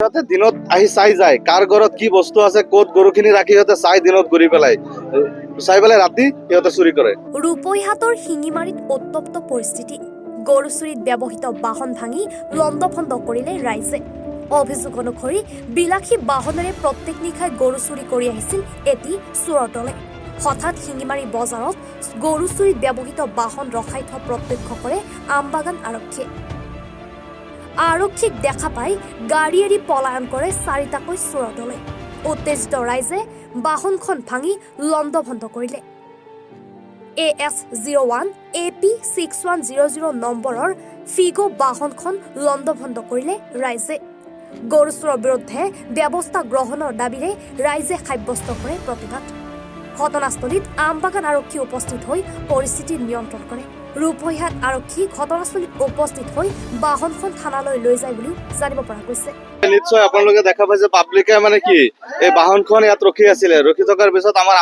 সিহঁতে দিনত আহি চাই যায় কাৰ ঘৰত কি বস্তু আছে, ক'ত গৰুখিনি ৰাখি সিহঁতে চাই দিনত ঘূৰি পেলাই, চাই পেলাই ৰাতি সিহঁতে চুৰি কৰে। ৰূপৈহাটৰ শিঙিমাৰীত উত্তপ্ত পৰিস্থিতি। গৰু চুৰিত ব্যৱহৃত বাহন ভাঙি লণ্ডভণ্ড কৰিলে ৰাইজে। অভিযোগ অনুসৰি বিলাসী বাহনেৰে প্ৰত্যেক নিশাই গৰু চুৰি কৰি আহিছিল এটি চোৰৰ দলে। হঠাৎ শিঙিমাৰী বজাৰত গৰু চুৰিত ব্যৱহৃত বাহন ৰখাই থোৱা প্ৰত্যক্ষ কৰে আমবাগান আৰক্ষীয়ে। আৰক্ষীক দেখা পাই গাড়ী এৰি পলায়ন কৰে চাৰিটাকৈ চোৰৰ দলে। উত্তেজিত ৰাইজে বাহনখন ভাঙি লণ্ডভণ্ড কৰিলে। AS01 AP6100 নম্বৰৰ ফিগো বাহনখন লণ্ডভণ্ড কৰিলে ৰাইজে। গৰু চোৰৰ বিৰুদ্ধে ব্যৱস্থা গ্ৰহণৰ দাবীৰে ৰাইজে সাব্যস্ত কৰে প্ৰতিবাদ। ঘটনাস্থলীত আমবাগান আৰক্ষী উপস্থিত হৈ পৰিস্থিতি নিয়ন্ত্ৰণ কৰে। ৰূপৈহাট আৰক্ষী ঘটনাস্থলীত উপস্থিত হৈ বাহনখন থানালৈ লৈ যায় বুলিও জানিব পৰা গৈছে। নিশ্চয় আপোনালোকে দেখা পাইছে, পাব্লিকে মানে কি এই বাহনখন ইয়াত ৰখি আছিলে, ৰখি থকাৰ পিছত আমাৰ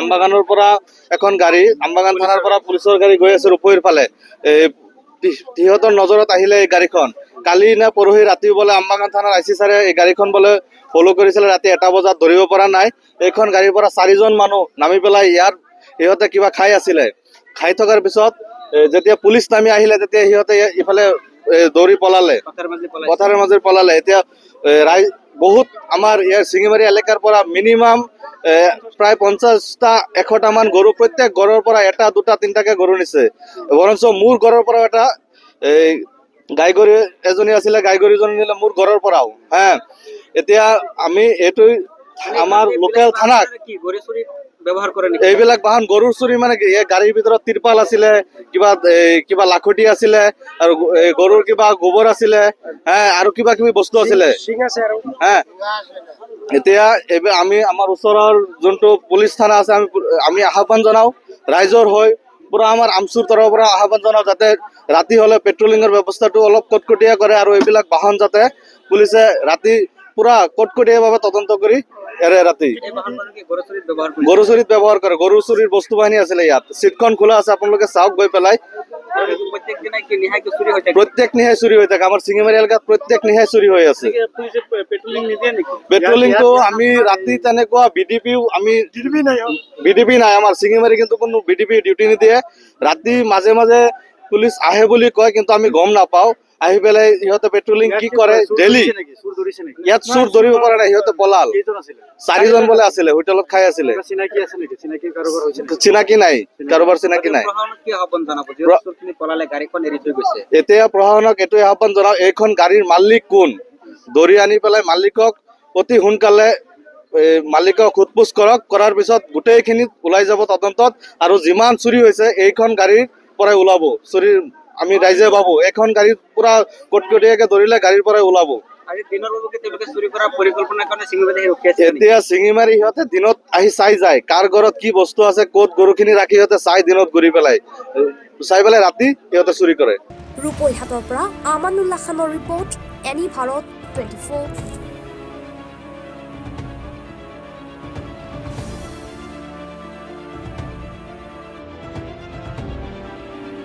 আমবাগানৰ পৰা এখন গাড়ী, আমবাগান থানাৰ পৰা পুলিচৰ গাড়ী গৈ আছে ৰূপৈৰ ফালে। সিহঁতৰ নজৰত আহিলে এই গাড়ীখন। কালি নে পৰহি ৰাতি বোলে আমবাগান থানাৰ IC ছাৰে এই গাড়ীখন বোলে ফ'ল' কৰিছিলে, ৰাতি 1টা বজাত ধৰিব পৰা নাই। এইখন গাড়ীৰ পৰা 4জন মানুহ নামি পেলাই ইয়াত সিহঁতে কিবা খাই আছিলে। খাই থকাৰ পিছত যেতিয়া পুলিচ নামি আহিলে তেতিয়া সিহঁতে ইফালে দৌৰি পলালে, পথাৰৰ মাজে পলালে। এতিয়া বহুত আমাৰ ইয়াৰ শিঙিমাৰী এলেকাৰ পৰা মিনিমাম প্ৰায় 50টা 100টা মান গৰু, প্ৰত্যেক ঘৰৰ পৰা 1টা 2টা 3টাকে গৰু নিছে। বৰঞ্চ মোৰ ঘৰৰ পৰা এটা গাই গৰু এজনী আছিলে, গাই গৰুজনী নিলে মোৰ ঘৰৰ পৰাও। এতিয়া আমি এইটো আমাৰ লোকেল থানাক এইবিলাক বাহন গৰুৰ চুৰি মানে কি, এই গাড়ীৰ ভিতৰত তিৰপাল আছিলে, কিবা লাখুটি আছিলে, আৰু গৰুৰ কিবা গোবৰ আছিলে, আৰু কিবা কিবি বস্তু আছিলে। এতিয়া আমি আমাৰ ওচৰৰ যোনটো পুলিচ থানা আছে, আমি আহ্বান জনাও ৰাইজৰ হৈ, পুৰা আমাৰ আমচুৰ তৰফৰ পৰা আহ্বান জনাও যাতে ৰাতি হলে পেট্ৰলিঙৰ ব্যৱস্থাটো অলপ কটকটীয়া কৰে, আৰু এইবিলাক বাহন যাতে পুলিচে ৰাতি পুৰা কটকটীয়াভাৱে তদন্ত কৰি এৰে। ৰাতি গৰু চুৰিত ব্যৱহাৰ কৰে, গৰু চুৰিৰ বস্তু বাহিনী আছিলে ইয়াত। চিটখন খোলা আছে, আপোনালোকে চাওক গৈ পেলাই। প্ৰত্যেক নিশাই চুৰি হৈ থাকে আমাৰ শিঙিমাৰী এলেকাত, প্ৰত্যেক নিশাই চুৰি হৈ আছে। পেট্ৰলিংটো আমি ৰাতি তেনেকুৱা বিডিপি নাই আমাৰ শিঙিমাৰী, কিন্তু কোনো বিডিপি ডিউটি নিদিয়ে। ৰাতি মাজে মাজে পুলিচ আহে বুলি কয়, কিন্তু আমি গম নাপাওঁ। আহি পেলাই সিহঁতে পেট্ৰলিং কি কৰে ডেইলি। ইয়াত চুৰ ধৰিব পৰা নাই, সিহঁতে পলাল। 4জন বোলে আছিলে, হোটেলত খাই আছিলে। চিনাকি নাই, কাৰোবাৰ চিনাকি নাই। এতিয়া প্ৰশাসনক এইটোৱে আহ্বান জনাও, এইখন গাড়ীৰ মালিক কোন, ধৰি আনি পেলাই মালিকক অতি সোনকালে মালিকক সোধপোছ কৰক। কৰাৰ পিছত গোটেইখিনি ওলাই যাব তদন্তত, আৰু যিমান চুৰি হৈছে এইখন গাড়ীৰ পৰাই ওলাব। চুৰিৰ আমি ৰাইজে ভাবো এইখন গাড়ীত পুৰা কটকটীয়াকে ধৰিলে গাড়ীৰ পৰাই ওলাব। এতিয়া শিঙিমাৰী সিহঁতে দিনত আহি চাই যায় কাৰ ঘৰত কি বস্তু আছে, ক'ত গৰুখিনি ৰাখি সিহঁতে চাই দিনত ঘূৰি পেলাই, চাই পেলাই ৰাতি সিহঁতে চুৰি কৰে। ৰূপৈহাটৰ পৰা আমানুল্লাহ খানৰ ৰিপৰ্ট, এনি ভাৰত 24।